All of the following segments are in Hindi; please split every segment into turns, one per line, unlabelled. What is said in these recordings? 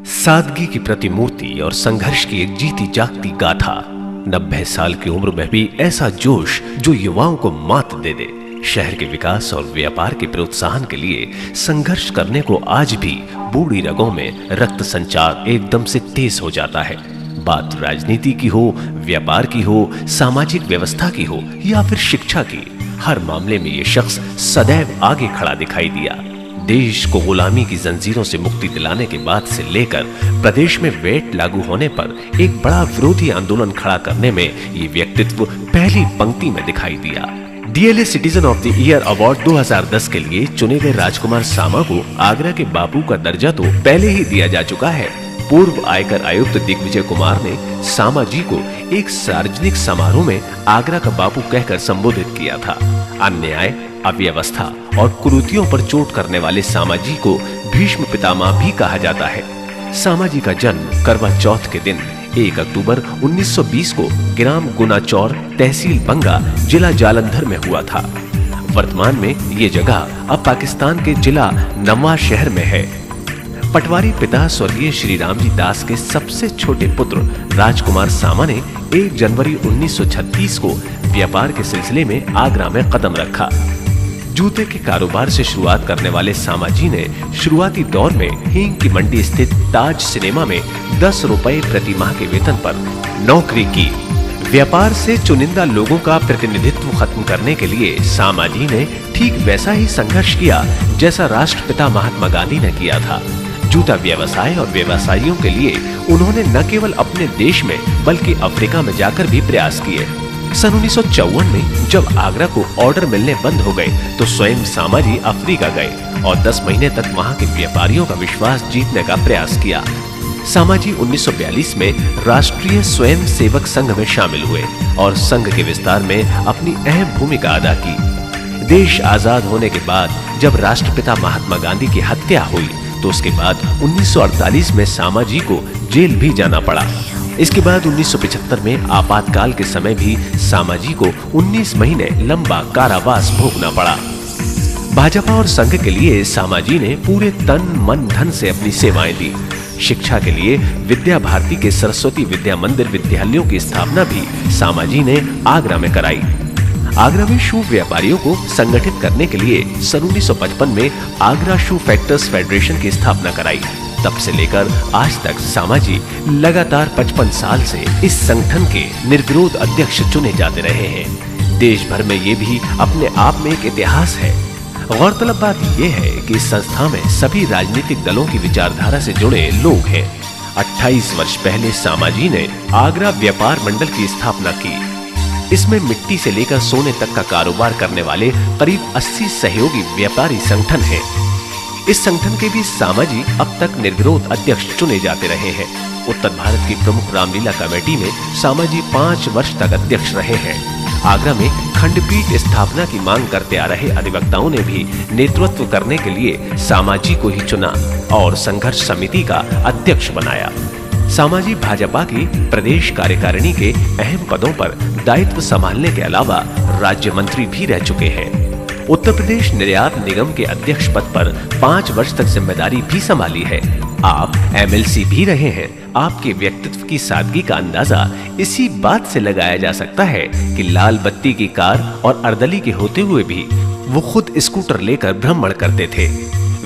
सादगी की प्रतिमूर्ति और संघर्ष की एक जीती जागती गाथा। 90 साल की उम्र में भी ऐसा जोश जो युवाओं को मात दे दे। शहर के विकास और व्यापार के प्रोत्साहन के लिए संघर्ष करने को आज भी बूढ़ी रगों में रक्त संचार एकदम से तेज हो जाता है। बात राजनीति की हो, व्यापार की हो, सामाजिक व्यवस्था की हो या फिर शिक्षा की, हर मामले में ये शख्स सदैव आगे खड़ा दिखाई दिया। देश को गुलामी की जंजीरों से मुक्ति दिलाने के बाद से लेकर प्रदेश में वैट लागू होने पर एक बड़ा विरोधी आंदोलन खड़ा करने में ये व्यक्तित्व पहली पंक्ति में दिखाई दिया। DLA citizen of the year award 2010 के लिए चुने गए राजकुमार सामा को आगरा के बापू का दर्जा तो पहले ही दिया जा चुका है। पूर्व आयकर आयुक्त दिग्विजय कुमार ने सामा जी को एक सार्वजनिक समारोह में आगरा का बापू कहकर संबोधित किया था। अन्याय, अव्यवस्था और कुरीतियों पर चोट करने वाले सामा जी को भीष्म पितामह भी कहा जाता है। सामा जी का जन्म करवा चौथ के दिन 1 अक्टूबर 1920 को ग्राम गुनाचौर, तहसील बंगा, जिला जालंधर में हुआ था। वर्तमान में ये जगह अब पाकिस्तान के जिला नवा शहर में है। पटवारी पिता स्वर्गीय श्री राम जी दास के सबसे छोटे पुत्र राजकुमार सामा ने 1 जनवरी 1936 को व्यापार के सिलसिले में आगरा में कदम रखा। जूते के कारोबार से शुरुआत करने वाले सामा जी ने शुरुआती दौर में हींग की मंडी स्थित ताज सिनेमा में 10 रुपए प्रति माह के वेतन पर नौकरी की। व्यापार से चुनिंदा लोगों का प्रतिनिधित्व खत्म करने के लिए सामा जी ने ठीक वैसा ही संघर्ष किया जैसा राष्ट्रपिता महात्मा गांधी ने किया था। जूता व्यवसाय और व्यवसायियों के लिए उन्होंने न केवल अपने देश में बल्कि अफ्रीका में जाकर भी प्रयास किए। सन 1954 में जब आगरा को ऑर्डर मिलने बंद हो गए तो स्वयं सामा जी अफ्रीका गए और 10 महीने तक वहां के व्यापारियों का विश्वास जीतने का प्रयास किया। सामा जी 1942 में राष्ट्रीय स्वयं सेवक संघ में शामिल हुए और संघ के विस्तार में अपनी अहम भूमिका अदा की। देश आजाद होने के बाद जब राष्ट्रपिता महात्मा गांधी की हत्या हुई तो उसके बाद 1948 में सामा जी को जेल भी जाना पड़ा। इसके बाद 1975 में आपातकाल के समय भी सामा जी को 19 महीने लंबा कारावास भोगना पड़ा। भाजपा और संघ के लिए सामा जी ने पूरे तन मन धन से अपनी सेवाएं दी। शिक्षा के लिए विद्या भारती के सरस्वती विद्या मंदिर विद्यालयों की स्थापना भी सामा जी ने आगरा में कराई। आगरा में शू व्यापारियों को संगठित करने के लिए सन 1955 में आगरा शू फैक्टर्स फेडरेशन की स्थापना कराई। तब से लेकर आज तक सामा जी लगातार 55 साल से इस संगठन के निर्विरोध अध्यक्ष चुने जाते रहे हैं। देश भर में ये भी अपने आप में एक इतिहास है। गौरतलब बात यह है कि इस संस्था में सभी राजनीतिक दलों की विचारधारा से जुड़े लोग हैं। 28 वर्ष पहले सामा जी ने आगरा व्यापार मंडल की स्थापना की। इसमें मिट्टी से लेकर सोने तक का कारोबार करने वाले करीब 80 सहयोगी व्यापारी संगठन हैं। इस संगठन के भी सामा जी अब तक निर्विरोध अध्यक्ष चुने जाते रहे हैं। उत्तर भारत की प्रमुख रामलीला कमेटी में सामा जी 5 वर्ष तक अध्यक्ष रहे हैं। आगरा में खंडपीठ स्थापना की मांग करते आ रहे अधिवक्ताओं ने भी नेतृत्व करने के लिए सामा जी को ही चुना और संघर्ष समिति का अध्यक्ष बनाया। सामा जी भाजपा की प्रदेश कार्यकारिणी के अहम पदों पर दायित्व संभालने के अलावा राज्य मंत्री भी रह चुके हैं। उत्तर प्रदेश निर्यात निगम के अध्यक्ष पद पर 5 वर्ष तक जिम्मेदारी भी संभाली है। आप एमएलसी भी रहे हैं। आपके व्यक्तित्व की सादगी का अंदाजा इसी बात से लगाया जा सकता है कि लाल बत्ती की कार और अर्दली के होते हुए भी वो खुद स्कूटर लेकर भ्रमण करते थे।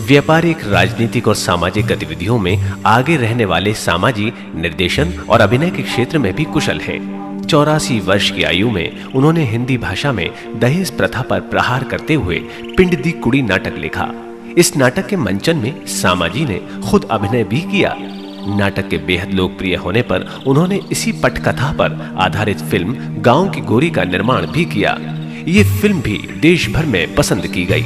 व्यापारिक, राजनीतिक और सामाजिक गतिविधियों में आगे रहने वाले सामा जी निर्देशन और अभिनय के क्षेत्र में भी कुशल हैं। 84 वर्ष की आयु में उन्होंने हिंदी भाषा में दहेज प्रथा पर प्रहार करते हुए पिंड दी कुड़ी नाटक लिखा। इस नाटक के मंचन में सामा जी ने खुद अभिनय भी किया। नाटक के बेहद लोकप्रिय होने पर उन्होंने इसी पटकथा पर आधारित फिल्म गांव की गोरी का निर्माण भी किया। ये फिल्म भी देश भर में पसंद की गई।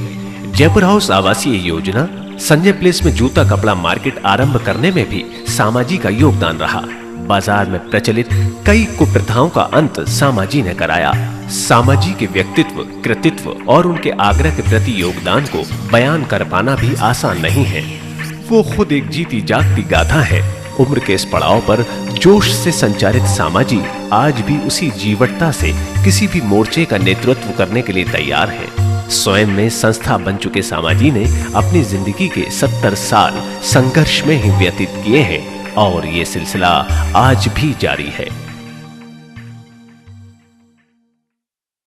जयपुर हाउस आवासीय योजना, संजय प्लेस में जूता कपड़ा मार्केट आरंभ करने में भी सामा जी का योगदान रहा। बाजार में प्रचलित कई कुप्रथाओं का अंत सामा जी ने कराया। सामा जी के व्यक्तित्व, कृतित्व और उनके आग्रह के प्रति योगदान को बयान कर पाना भी आसान नहीं है। वो खुद एक जीती जागती गाथा है। उम्र के इस पड़ाव पर जोश से संचालित सामा जी आज भी उसी जीवटता से किसी भी मोर्चे का नेतृत्व करने के लिए तैयार हैं। स्वयं में संस्था बन चुके सामाजी ने अपनी जिंदगी के 70 साल संघर्ष में ही व्यतीत किए हैं और ये सिलसिला आज भी जारी है।